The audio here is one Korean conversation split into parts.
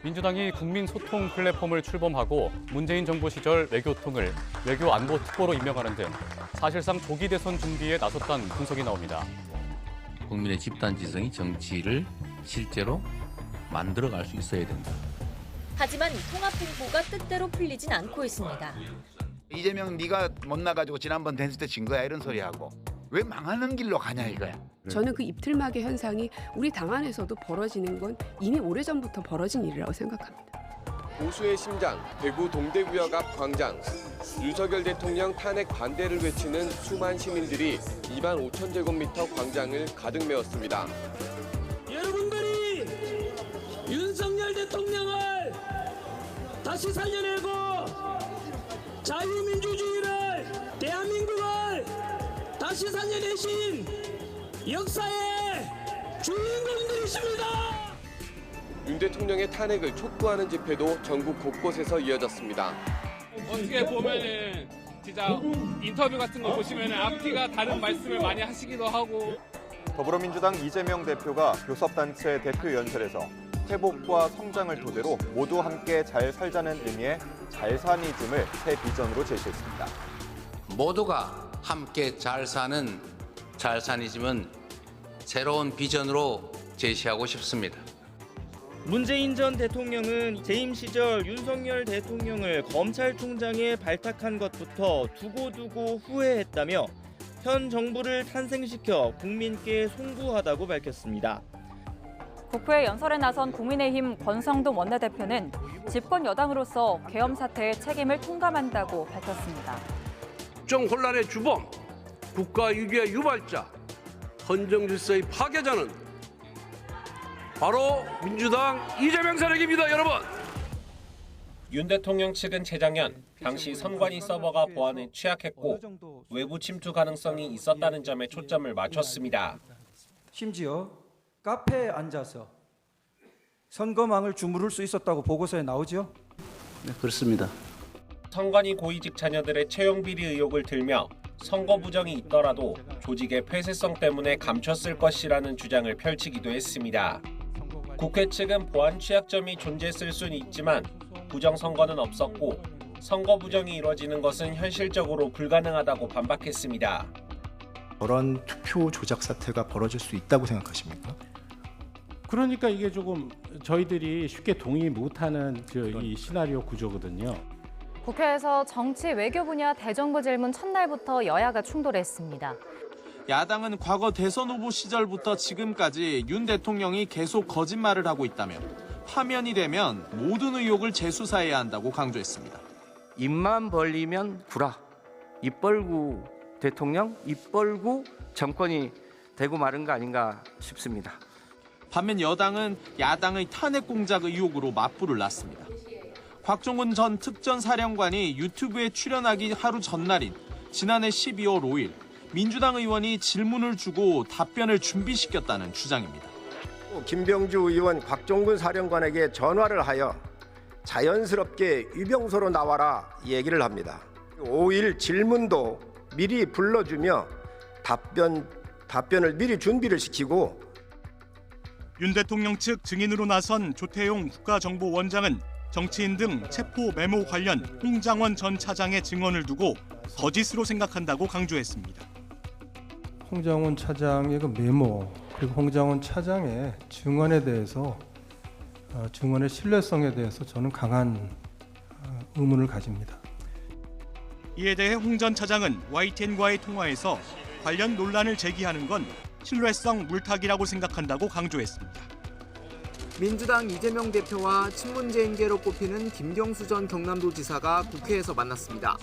민주당이 국민소통 플랫폼을 출범하고 문재인 정부 시절 외교통을 외교안보특보로 임명하는 등 사실상 조기 대선 준비에 나섰다는 분석이 나옵니다. 국민의 집단지성이 정치를 실제로 만들어갈 수 있어야 된다. 하지만 통합행보가 뜻대로 풀리진 않고 있습니다. 이재명 네가 못 나가지고 지난번 댄스 때 진 거야 이런 소리하고 왜 망하는 길로 가냐 이거야. 저는 그 입틀막의 현상이 우리 당 안에서도 벌어지는 건 이미 오래전부터 벌어진 일이라고 생각합니다. 보수의 심장, 대구 동대구역 앞 광장. 윤석열 대통령 탄핵 반대를 외치는 수만 시민들이 2만 5천 제곱미터 광장을 가득 메웠습니다. 여러분들이 윤석열 대통령을 다시 살려내고 자유민주주의를, 대한민국을 다시 살려내신 역사의 주인공들이십니다. 윤 대통령의 탄핵을 촉구하는 집회도 전국 곳곳에서 이어졌습니다. 어떻게 보면은 진짜 인터뷰 같은 거 보시면은 앞뒤가 다른 말씀을 많이 하시기도 하고. 더불어민주당 이재명 대표가 교섭단체 대표 연설에서 회복과 성장을 토대로 모두 함께 잘 살자는 의미의 잘사니즘을 새 비전으로 제시했습니다. 모두가 함께 잘 사는 잘사니즘은 새로운 비전으로 제시하고 싶습니다. 문재인 전 대통령은 재임 시절 윤석열 대통령을 검찰총장에 발탁한 것부터 두고두고 후회했다며 현 정부를 탄생시켜 국민께 송구하다고 밝혔습니다. 국회 연설에 나선 국민의힘 권성동 원내대표는 집권 여당으로서 계엄 사태의 책임을 통감한다고 밝혔습니다. 국정 혼란의 주범, 국가 위기의 유발자, 헌정 질서의 파괴자는 바로 민주당 이재명 세력입니다, 여러분. 윤 대통령 측은 재작년 당시 선관위 서버가 보안에 취약했고 외부 침투 가능성이 있었다는 점에 초점을 맞췄습니다. 심지어 카페에 앉아서 선거망을 주무를 수 있었다고 보고서에 나오죠? 네, 그렇습니다. 선관위 고위직 자녀들의 채용 비리 의혹을 들며 선거 부정이 있더라도 조직의 폐쇄성 때문에 감췄을 것이라는 주장을 펼치기도 했습니다. 국회 측은 보안 취약점이 존재했을 수는 있지만 부정선거는 없었고 선거 부정이 이루어지는 것은 현실적으로 불가능하다고 반박했습니다. 그런 투표 조작 사태가 벌어질 수 있다고 생각하십니까? 그러니까 이게 조금 저희들이 쉽게 동의 못하는 이 시나리오 구조거든요. 국회에서 정치 외교 분야 대정부 질문 첫날부터 여야가 충돌했습니다. 야당은 과거 대선 후보 시절부터 지금까지 윤 대통령이 계속 거짓말을 하고 있다며 파면이 되면 모든 의혹을 재수사해야 한다고 강조했습니다. 입만 벌리면 구라. 입 벌고 대통령, 입 벌고 정권이 되고 마른 거 아닌가 싶습니다. 반면 여당은 야당의 탄핵 공작 의혹으로 맞불을 놨습니다. 곽종훈 전 특전사령관이 유튜브에 출연하기 하루 전날인 지난해 12월 5일 민주당 의원이 질문을 주고 답변을 준비시켰다는 주장입니다. 김병주 의원 곽종근 사령관에게 전화를 하여 자연스럽게 유병소로 나와라 얘기를 합니다. 5일 질문도 미리 불러주며 답변을 미리 준비를 시키고 윤 대통령 측 증인으로 나선 조태용 국가정보원장은 정치인 등 체포 메모 관련 홍장원 전 차장의 증언을 두고 거짓으로 생각한다고 강조했습니다. 홍장원 차장의 그 메모 그리고 홍장원 차장의 증언에 대해서 증언의 신뢰성에 대해서 저는 강한 의문을 가집니다. 이에 대해 홍 전 차장은 YTN과의 통화에서 관련 논란을 제기하는 건 신뢰성 물타기라고 생각한다고 강조했습니다. 민주당 이재명 대표와 친문재인계로 꼽히는 김경수 전 경남도지사가 국회에서 만났습니다.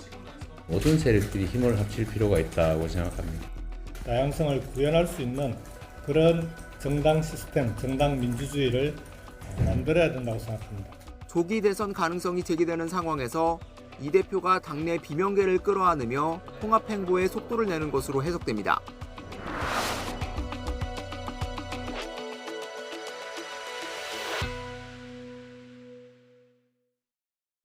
모든 세력들이 힘을 합칠 필요가 있다고 생각합니다. 다양성을 구현할 수 있는 그런 정당 시스템, 정당 민주주의를 만들어야 된다고 생각합니다. 조기 대선 가능성이 제기되는 상황에서 이 대표가 당내 비명계를 끌어안으며 통합 행보에 속도를 내는 것으로 해석됩니다.